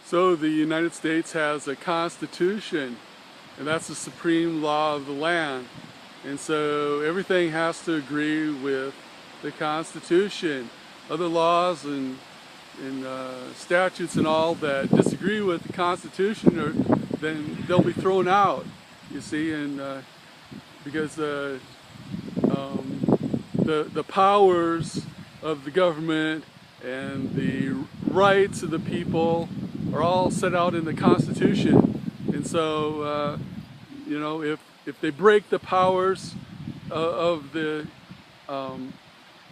So the United States has a constitution, and that's the supreme law of the land. And so everything has to agree with the Constitution. Other laws and statutes and all that disagree with the Constitution, then they'll be thrown out, you see, and because the powers of the government and the rights of the people are all set out in the Constitution. And so, you know, if they break the powers of the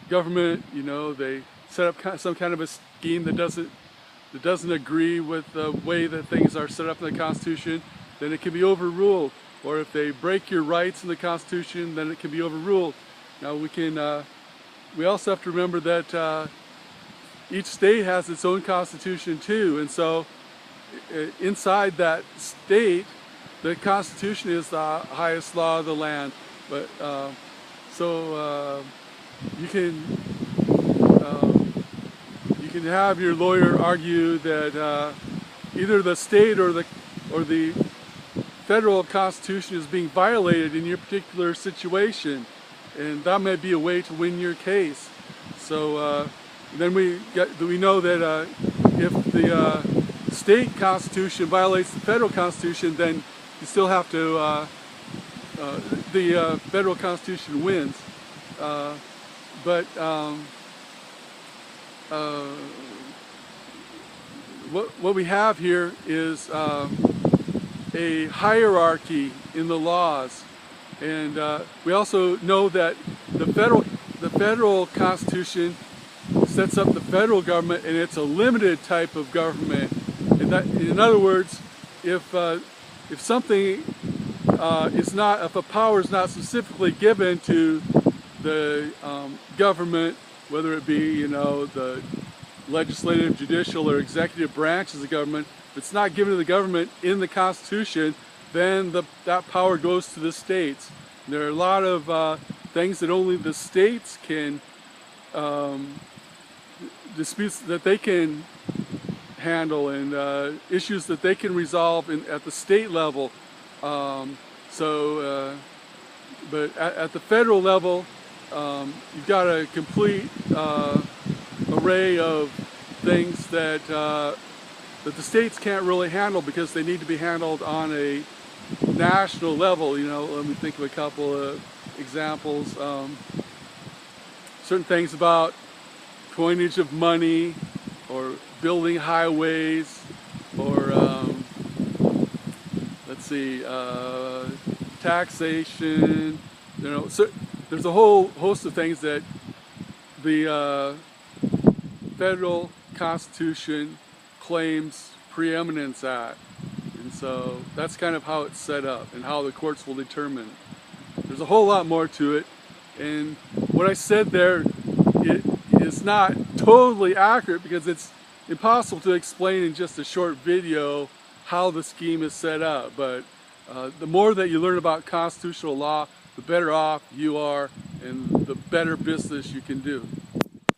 government, you know, they set up some kind of a scheme that doesn't agree with the way that things are set up in the Constitution, then it can be overruled. Or if they break your rights in the Constitution, then it can be overruled. Now we also have to remember that each state has its own constitution too, and so inside that state, the Constitution is the highest law of the land. But you can have your lawyer argue that either the state or the federal Constitution is being violated in your particular situation, and that may be a way to win your case. So then we know that if the state constitution violates the federal constitution, then you still have to, the federal constitution wins. But what we have here is a hierarchy in the laws, and we also know that the federal constitution sets up the federal government, and it's a limited type of government. And that, in other words, if something if a power is not specifically given to the government, whether it be, you know, the legislative, judicial, or executive branches of government, if it's not given to the government in the Constitution, then that power goes to the states. And there are a lot of things that only the states can, disputes that they can handle, and issues that they can resolve at the state level. But at the federal level, you've got a complete array of things that the states can't really handle because they need to be handled on a national level. You know, let me think of a couple of examples. Certain things about coinage of money, or building highways, or let's see, taxation. You know, so there's a whole host of things that the federal Constitution claims preeminence at, and so that's kind of how it's set up and how the courts will determine. There's a whole lot more to it, and what I said there, it is not totally accurate because it's impossible to explain in just a short video how the scheme is set up. But the more that you learn about constitutional law, the better off you are and the better business you can do.